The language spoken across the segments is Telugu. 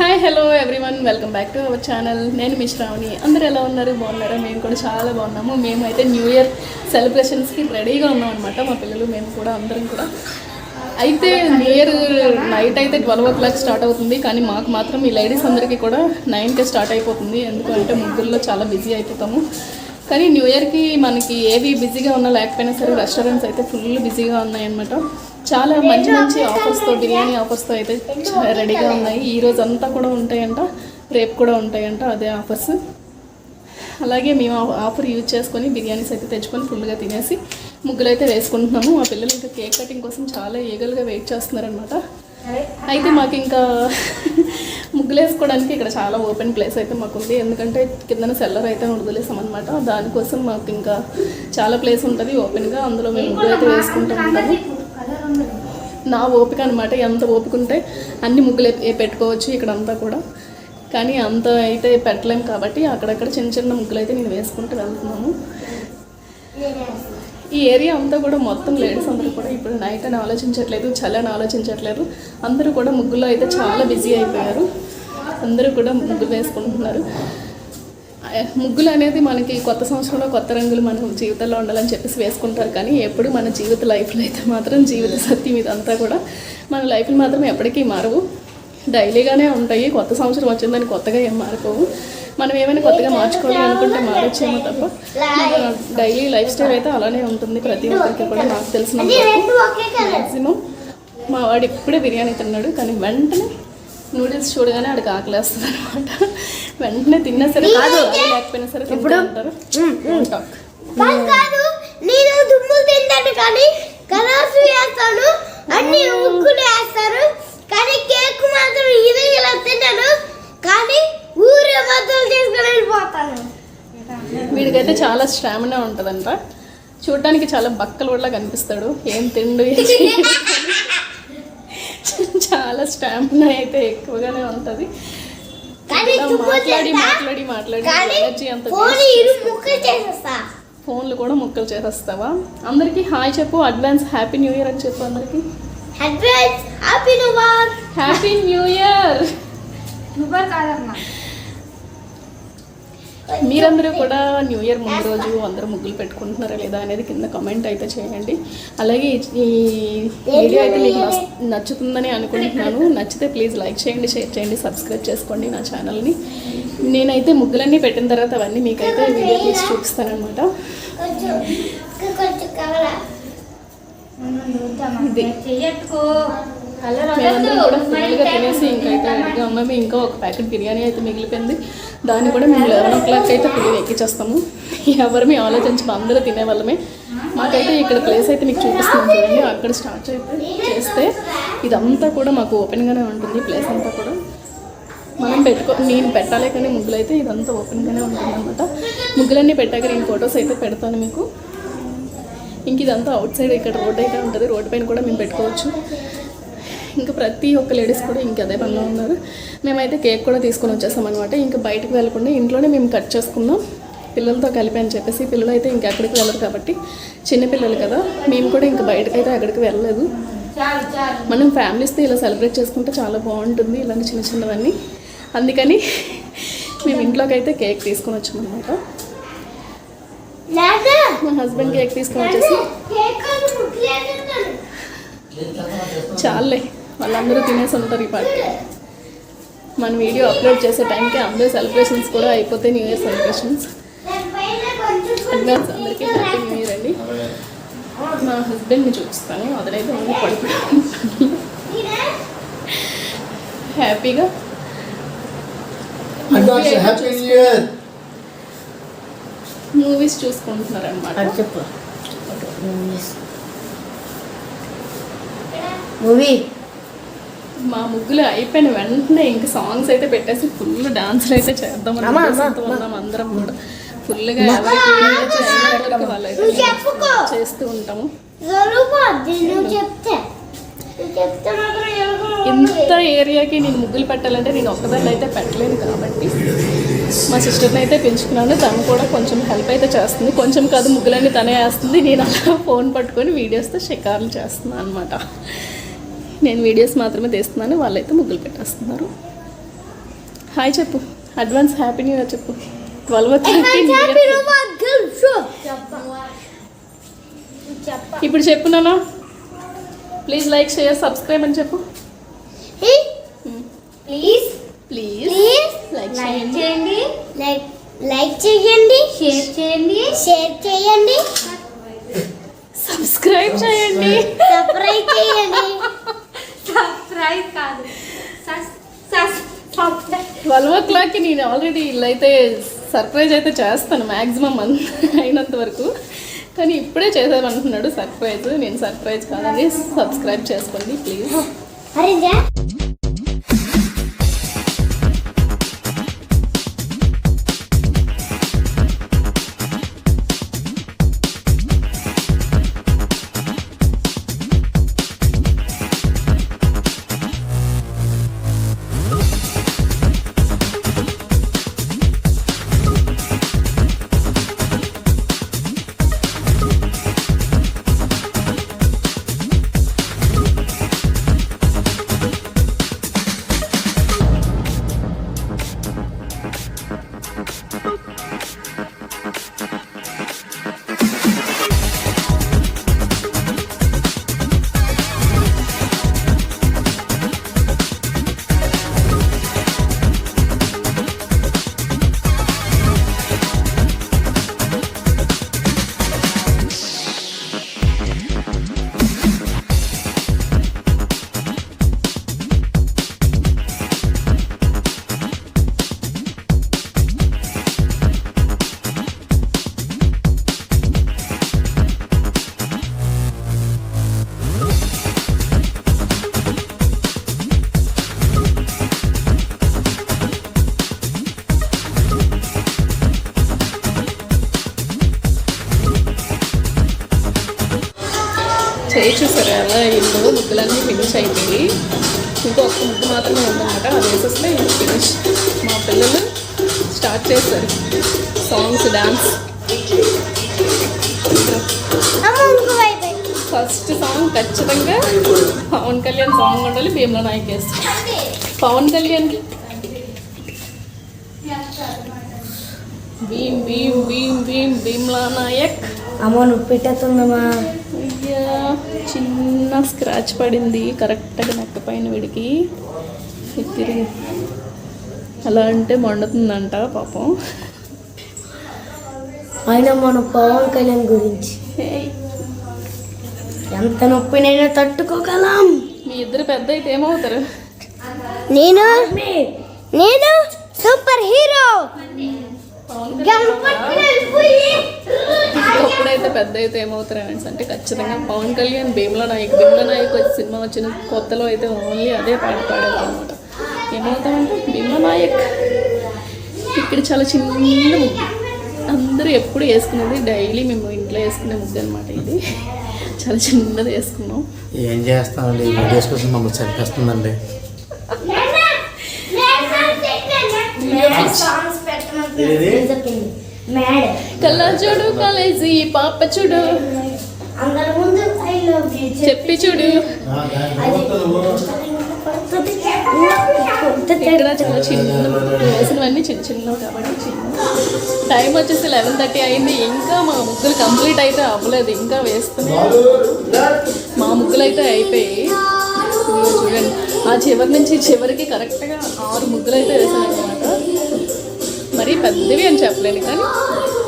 Hi hello everyone, welcome back to our channel. నేను మీ శ్రావణి. అందరూ ఎలా ఉన్నారు? బాగున్నారా? మేము కూడా చాలా బాగున్నాము. మేమైతే న్యూ ఇయర్ సెలబ్రేషన్స్కి రెడీగా ఉన్నాం అనమాట. మా పిల్లలు మేము కూడా అందరం కూడా. అయితే న్యూ ఇయర్ నైట్ అయితే 12 o'clock స్టార్ట్ అవుతుంది, కానీ మాకు మాత్రం ఈ లేడీస్ అందరికీ కూడా 9కే స్టార్ట్ అయిపోతుంది. ఎందుకంటే ముగ్గుల్లో చాలా బిజీ అయిపోతాము. కానీ న్యూ ఇయర్కి మనకి ఏవి బిజీగా ఉన్నా లేకపోయినా సరే రెస్టారెంట్స్ అయితే ఫుల్ బిజీగా ఉన్నాయన్నమాట. చాలా మంచి మంచి ఆఫర్స్తో, బిర్యానీ ఆఫర్స్తో అయితే రెడీగా ఉన్నాయి. ఈరోజు అంతా కూడా ఉంటాయంట, రేపు కూడా ఉంటాయంట అదే ఆఫర్స్. అలాగే మేము ఆఫర్ యూజ్ చేసుకొని బిర్యానీస్ అయితే తెచ్చుకొని ఫుల్గా తినేసి ముగ్గులు అయితే వేసుకుంటున్నాము. మా పిల్లలు ఇంకా కేక్ కటింగ్ కోసం చాలా ఈగల్గా వెయిట్ చేస్తున్నారనమాట. అయితే మాకు ఇంకా ముగ్గులు వేసుకోవడానికి ఇక్కడ చాలా ఓపెన్ ప్లేస్ అయితే మాకు ఉంది. ఎందుకంటే కిందన సెల్లర్ అయితే వదిలేసామన్నమాట. దానికోసం మాకు ఇంకా చాలా ప్లేస్ ఉంటుంది ఓపెన్గా, అందులో మేము ముగ్గులు అయితే వేసుకుంటూ ఉంటాము. నా ఓపిక అనమాట, ఎంత ఓపిక ఉంటే అన్ని ముగ్గులు పెట్టుకోవచ్చు ఇక్కడంతా కూడా. కానీ అంత అయితే పెట్టలేము కాబట్టి అక్కడక్కడ చిన్న చిన్న ముగ్గులు అయితే నేను వేసుకుంటూ వెళ్తున్నాము. ఈ ఏరియా అంతా కూడా మొత్తం లేడీస్ అందరూ కూడా ఇప్పుడు నైట్ అని ఆలోచించట్లేదు, చలి అని ఆలోచించట్లేదు. అందరూ కూడా ముగ్గుల్లో అయితే చాలా బిజీ అయిపోయారు. అందరూ కూడా ముగ్గులు వేసుకుంటున్నారు. ముగ్గులు అనేది మనకి కొత్త సంవత్సరంలో కొత్త రంగులు మన జీవితంలో ఉండాలని చెప్పేసి వేసుకుంటారు. కానీ ఎప్పుడు మన జీవిత లైఫ్లో అయితే మాత్రం జీవిత సత్యం ఇదంతా కూడా మన లైఫ్లో మాత్రం ఎప్పటికీ మారవు, డైలీగానే ఉంటాయి. కొత్త సంవత్సరం వచ్చిందని కొత్తగా ఏం మారిపోవు. మనం ఏమైనా కొత్తగా మార్చుకోవాలి అనుకుంటే మారొచ్చేమో తప్ప డైలీ లైఫ్ స్టైల్ అయితే అలానే ఉంటుంది ప్రతి ఒక్కరికి కూడా. నాకు తెలిసిన మ్యాక్సిమం మా వాడు ఇప్పుడే బిర్యానీ తిన్నాడు, కానీ వెంటనే నూడిల్స్ చూడగానే ఆడికి ఆకలేస్తుంది అనమాట. వెంటనే తిన్నా సరే కాదు, లేకపోయినా సరే ఇప్పుడు అంటారు. వీడికైతే చాలా స్టామినా ఉంటుందంట. చూడటానికి చాలా బక్కలు కూడా కనిపిస్తాడు, ఏం తిండు చాలా స్టామినా అయితే ఎక్కువగానే ఉంటుంది. మాట్లాడి ఎనర్జీ అంత. ఫోన్లు కూడా ముక్కలు చేసేస్తావా? అందరికి హాయ్ చెప్పు, అడ్వాన్స్ హ్యాపీ న్యూ ఇయర్ అని చెప్పు అందరికి. Happy new year. మీరందరూ కూడా న్యూ ఇయర్ ముందు రోజు అందరూ ముగ్గులు పెట్టుకుంటున్నారా లేదా అనేది కింద కామెంట్ అయితే చేయండి. అలాగే ఈ వీడియో అయితే మీకు నచ్చుతుందని అనుకుంటున్నాను. నచ్చితే ప్లీజ్ లైక్ చేయండి, షేర్ చేయండి, సబ్స్క్రైబ్ చేసుకోండి నా ఛానల్ని. నేనైతే ముగ్గులన్నీ పెట్టిన తర్వాత అవన్నీ మీకైతే వీడియో తీసి చూపిస్తానమాట. మేమందరం కూడా ఫుల్గా తినేసి ఇంకైతే రెడీగా ఉన్నాము. ఇంకా ఒక ప్యాకెట్ బిర్యానీ అయితే మిగిలిపోయింది, దాన్ని కూడా మేము 11 o'clock అయితే ఫుల్గా ఎక్కించేస్తాము. ఎవరు మేము ఆలోచించి అందరూ తినేవాళ్ళమే. మాకైతే ఇక్కడ ప్లేస్ అయితే మీకు చూపిస్తున్నాం చూడండి. అక్కడ స్టార్ట్ చేస్తే ఇదంతా కూడా మాకు ఓపెన్గానే ఉంటుంది. ప్లేస్ అంతా కూడా మనం నేను పెట్టాలి, కానీ ముగ్గులు అయితే ఇదంతా ఓపెన్గానే ఉంటుంది అనమాట. ముగ్గులన్నీ పెట్టాక నేను ఫొటోస్ అయితే పెడతాను మీకు. ఇంక ఇదంతా అవుట్ సైడ్ ఇక్కడ రోడ్ అయితే ఉంటుంది, రోడ్ పైన కూడా మేము పెట్టుకోవచ్చు. ఇంకా ప్రతి ఒక్క లేడీస్ కూడా ఇంక అదే పనిలో ఉన్నారు. మేమైతే కేక్ కూడా తీసుకొని వచ్చేస్తాం అనమాట. ఇంకా బయటకు వెళ్ళకుండా ఇంట్లోనే మేము కట్ చేసుకుందాం పిల్లలతో కలిపి అని చెప్పేసి. పిల్లలు అయితే ఇంకా ఎక్కడికి వెళ్ళరు కాబట్టి, చిన్నపిల్లలు కదా, మేము కూడా ఇంకా బయటకైతే ఎక్కడికి వెళ్ళలేదు. మనం ఫ్యామిలీస్తో ఇలా సెలబ్రేట్ చేసుకుంటే చాలా బాగుంటుంది, ఇలాంటి చిన్న చిన్నవన్నీ. అందుకని మేము ఇంట్లోకి అయితే కేక్ తీసుకొని వచ్చామన్నమాట. మా హస్బెండ్ కేక్ తీసుకొని వచ్చేసి చాలే వాళ్ళందరూ తినేసి ఉంటారు ఈ పాటికి. మన వీడియో అప్లోడ్ చేసే టైంకి అందరూ సెలబ్రేషన్స్ కూడా అయిపోతాయి, న్యూ ఇయర్ సెలబ్రేషన్స్. అడ్వాన్స్ అందరికీ హ్యాపీ న్యూ ఇయర్ అండి. మా హస్బెండ్ని చూపిస్తాను, అదనైతే మనం పడుకుంటాను హ్యాపీగా. మూవీస్ చూసుకుంటున్నారు అనమాట. మూవీ మా ముగ్గులు అయిపోయిన వెంటనే ఇంకా సాంగ్స్ అయితే పెట్టేసి ఫుల్ డాన్స్లు అయితే చేద్దాం ఉన్నాం అందరం కూడా. ఫుల్గా వాళ్ళైతే చేస్తూ ఉంటాము. ఇంత ఏరియాకి నేను ముగ్గులు పెట్టాలంటే నేను ఒక్కదాన్ని అయితే పెట్టలేను కాబట్టి మా సిస్టర్ని అయితే పెంచుకున్నాను. తను కూడా కొంచెం హెల్ప్ అయితే చేస్తుంది, కొంచెం కాదు ముగ్గులన్నీ తనే వేస్తుంది. నేను అలా ఫోన్ పట్టుకొని వీడియోస్తో షికార్లు చేస్తున్నాను అనమాట. నేను వీడియోస్ మాత్రమే తీస్తున్నాను, వాళ్ళైతే ముగ్గులు పెట్టేస్తున్నారు. హాయ్ చెప్పు, అడ్వాన్స్ హ్యాపీ న్యూ ఇయర్ చెప్పు. 12th ఇప్పుడు చెప్పు నాన్న. ప్లీజ్ లైక్ షేర్ సబ్స్క్రైబ్ అని చెప్పు. ప్లీజ్ ప్లీజ్ లైక్ చేయండి, లైక్ చేయండి, షేర్ చేయండి, సబ్స్క్రైబ్ చేయండి. సబ్స్క్రైబ్ కాదు, 12 o'clockకి నేను ఆల్రెడీ ఇల్లైతే సర్ప్రైజ్ అయితే చేస్తాను మ్యాక్సిమం అయినంత వరకు. కానీ ఇప్పుడే చేసామంటున్నాడు సర్ప్రైజ్. నేను సర్ప్రైజ్ కాదని సబ్స్క్రైబ్ చేసుకోండి ప్లీజ్. చేయి చూసారు అలా ఇల్లు ముగ్గులన్నీ ఫినిష్ అయిపోయి ఇంకా ఒక్క ముగ్గు మాత్రమే ఉందన్నమాట. అది వేసేస్తే ఫినిష్. మా పిల్లలు స్టార్ట్ చేశారు సాంగ్స్, డ్యాన్స్. ఫస్ట్ సాంగ్ ఖచ్చితంగా పవన్ కళ్యాణ్ సాంగ్ ఉండాలి. భీమ్లా నాయక్ వేస్తాం. పవన్ కళ్యాణ్కి భీమ్ భీమ్ భీమ్ భీమ్ భీమ్లా నాయక్. అమ్మ నువ్వు పెట్టేస్తుందమ్మా. అయ్యా చిన్న స్క్రాచ్ పడింది కరెక్ట్గా నెక్క పైన వీడికి. తిరిగి అలా అంటే మండుతుందంట పాపం. అయినా మన పవన్ కళ్యాణ్ గురించి ఎంత నొప్పినైనా తట్టుకోగలం. మీ ఇద్దరు పెద్ద అయితే ఏమవుతారు? నేను సూపర్ హీరో. ఎప్పుడైతే పెద్ద అయితే ఏమవుతారు అంటే ఖచ్చితంగా పవన్ కళ్యాణ్ భీమ్లా నాయక్. భీమ్లా నాయక్ వచ్చి సినిమా వచ్చిన కొత్తలో అయితే ఓన్లీ అదే పాట పాడేది అనమాట. ఏమవుతామంటే భీమ్లా నాయక్. ఇక్కడ చాలా చిన్న ముగ్గు, అందరూ ఎప్పుడు వేసుకునేది, డైలీ మేము ఇంట్లో వేసుకునే ముగ్గు అనమాట. ఇది చాలా చిన్నది వేసుకున్నాం. ఏం చేస్తామండి, వీడియోస్ కోసం మమ్మల్ని చంపేస్తుందండి. కళ్ళజోడు కాలేజీ పాప చూడు చెప్పి చూడు. ఇక్కడ చాలా చిన్న వేసినవన్నీ చిన్న చిన్నవి కాబట్టి టైం వచ్చేసి 11:30 అయింది. ఇంకా మా ముగ్గులు కంప్లీట్ అయితే అవ్వలేదు, ఇంకా వేస్తున్నాయి. మా ముగ్గులు అయితే అయిపోయి చూడండి ఆ చివరి నుంచి చివరికి కరెక్ట్గా 6 ముగ్గులు అయితే వేసాను అనమాట. మరీ పెద్దవి అని చెప్పలేను కానీ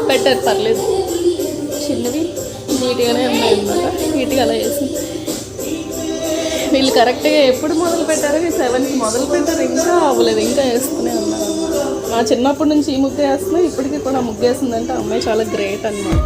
బెటర్, పర్లేదు. చిన్నవి నీట్గానే ఉన్నాయి అన్నమాట. నీట్గా అలా వేసి వీళ్ళు కరెక్ట్గా ఎప్పుడు మొదలు పెట్టారు? 7కి మొదలు పెట్టారు, ఇంకా అవ్వలేదు, ఇంకా వేస్తూనే ఉన్నారు అన్నమాట. మా చిన్నప్పటి నుంచి ఈ ముగ్గు వేస్తున్నా, ఇప్పటికీ కూడా ముగ్గు వేస్తుందంటే అమ్మాయి చాలా గ్రేట్ అన్నమాట.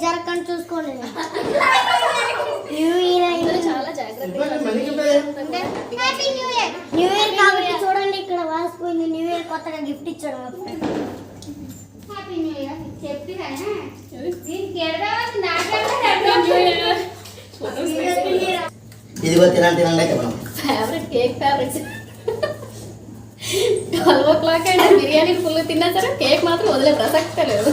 జరగకుండా చూసుకోండి న్యూ ఇయర్ అందరూ చాలా జాగ్రత్తగా happy new year new year కాబట్టి చూడండి ఇక్కడ వాసిపోయింది న్యూ ఇయర్ కొత్తగా గిఫ్ట్ ఇచ్చాడు హ్యాపీ న్యూ ఇయర్ చెప్పిరానా దీనికి ఇదిగో తినండి అయితే మనం ఫేవరెట్ కేక్ ఫేవరెట్ 12 o'clock అంటే బిర్యానీ ఫుల్ తిన్నా సరే కేక్ మాత్రం వదిలే ప్రసక్తే లేదు